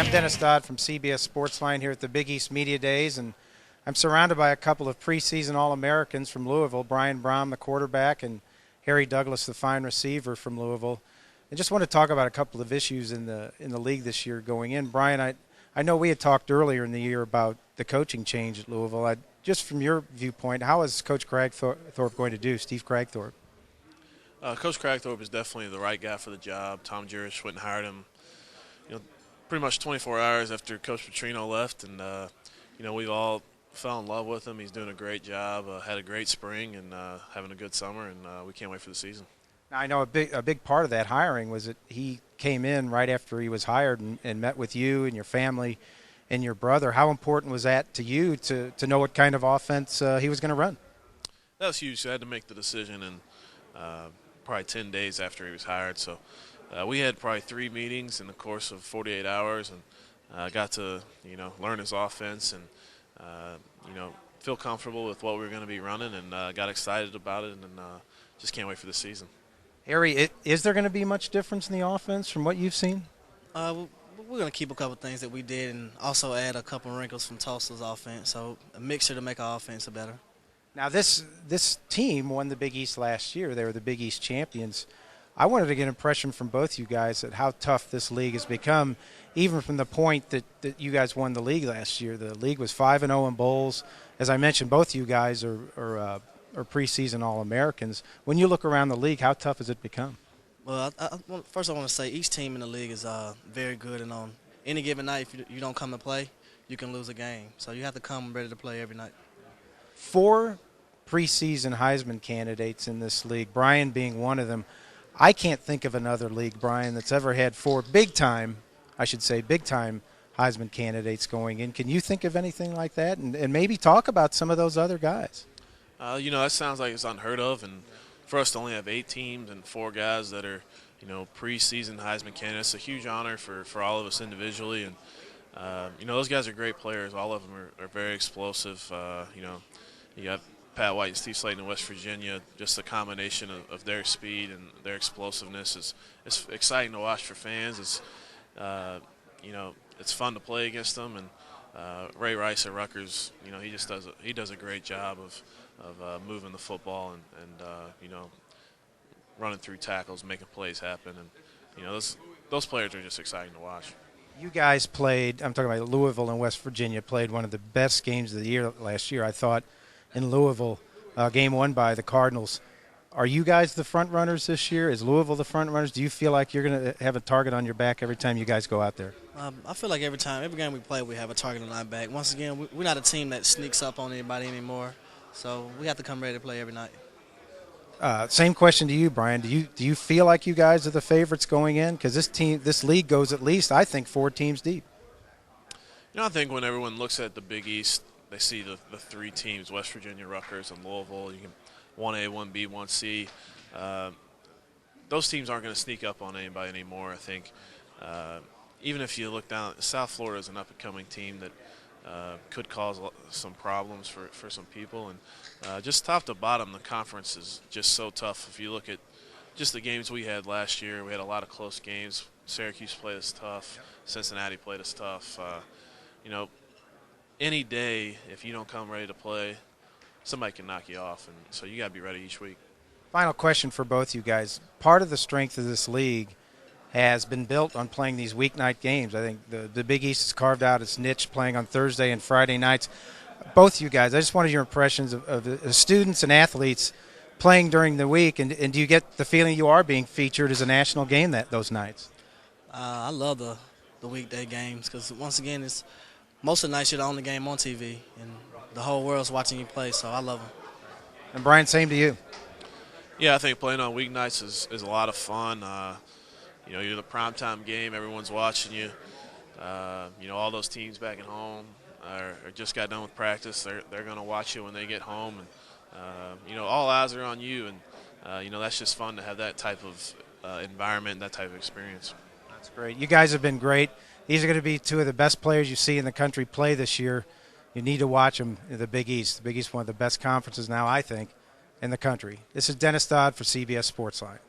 I'm Dennis Dodd from CBS Sportsline here at the Big East Media Days, and I'm surrounded by a couple of preseason All-Americans from Louisville, Brian Brohm, the quarterback, and Harry Douglas, the fine receiver from Louisville. I just want to talk about a couple of issues in the league this year going in. Brian, I know we had talked earlier in the year about the coaching change at Louisville. Just from your viewpoint, how is Coach Cragthorpe going to do, Steve Cragthorpe? Coach Cragthorpe is definitely the right guy for the job. Tom Jurich went and hired him, pretty much 24 hours after Coach Petrino left, and we all fell in love with him. He's doing a great job. Had a great spring and having a good summer, and we can't wait for the season. Now, I know a big part of that hiring was that he came in right after he was hired and met with you and your family and your brother. How important was that to you to know what kind of offense he was going to run? That was huge. I had to make the decision in probably 10 days after he was hired. So we had probably 3 meetings in the course of 48 hours, and got to learn his offense and feel comfortable with what we were going to be running, and got excited about it, and just can't wait for the season. Harry, is there going to be much difference in the offense from what you've seen? We're going to keep a couple things that we did and also add a couple wrinkles from Tulsa's offense, so a mixture to make our offense better. Now, this team won the Big East last year. They were the Big East champions. I wanted to get an impression from both you guys at how tough this league has become, even from the point that you guys won the league last year. The league was 5-0 in bowls. As I mentioned, both you guys are preseason All-Americans. When you look around the league, how tough has it become? Well, first I want to say each team in the league is very good, and on any given night, if you don't come to play, you can lose a game. So you have to come ready to play every night. 4 preseason Heisman candidates in this league, Brian being one of them. I can't think of another league, Brian, that's ever had 4 big-time Heisman candidates going in. Can you think of anything like that? And maybe talk about some of those other guys. That sounds like it's unheard of, and for us to only have 8 teams and 4 guys that are, preseason Heisman candidates, it's a huge honor for all of us individually. And, those guys are great players. All of them are very explosive. You have Pat White and Steve Slayton in West Virginia. Just the combination of their speed and their explosiveness is exciting to watch for fans. It's fun to play against them. And Ray Rice at Rutgers, he does a great job of moving the football and running through tackles, making plays happen. And those players are just exciting to watch. You guys played, I'm talking about Louisville and West Virginia, played one of the best games of the year last year, I thought, in Louisville, game won by the Cardinals. Are you guys the front runners this year? Is Louisville the front runners? Do you feel like you're going to have a target on your back every time you guys go out there? I feel like every game we play, we have a target on our back. Once again, we're not a team that sneaks up on anybody anymore, so we have to come ready to play every night. Same question to you, Brian. Do you feel like you guys are the favorites going in? Because this league goes at least, I think, 4 teams deep. I think when everyone looks at the Big East, they see the 3 teams, West Virginia, Rutgers, and Louisville. You can 1A, 1B, 1C. Those teams aren't going to sneak up on anybody anymore, I think. Even if you look down, South Florida is an up-and-coming team that could cause some problems for some people. And just top to bottom, the conference is just so tough. If you look at just the games we had last year, we had a lot of close games. Syracuse played us tough. Cincinnati played us tough. Any day, if you don't come ready to play, somebody can knock you off, and so you got to be ready each week. Final question for both you guys. Part of the strength of this league has been built on playing these weeknight games. I think the Big East has carved out its niche playing on Thursday and Friday nights. Both you guys, I just wanted your impressions of the students and athletes playing during the week, and do you get the feeling you are being featured as a national game those nights? I love the weekday games because, once again, most of the nights you're the only game on TV, and the whole world's watching you play, so I love them. And Brian, same to you. Yeah, I think playing on weeknights is a lot of fun. You're the primetime game, everyone's watching you. All those teams back at home are just got done with practice. They're going to watch you when they get home, and all eyes are on you, and that's just fun to have that type of environment, that type of experience. That's great. You guys have been great. These are going to be 2 of the best players you see in the country play this year. You need to watch them in the Big East. The Big East is one of the best conferences now, I think, in the country. This is Dennis Dodd for CBS Sportsline.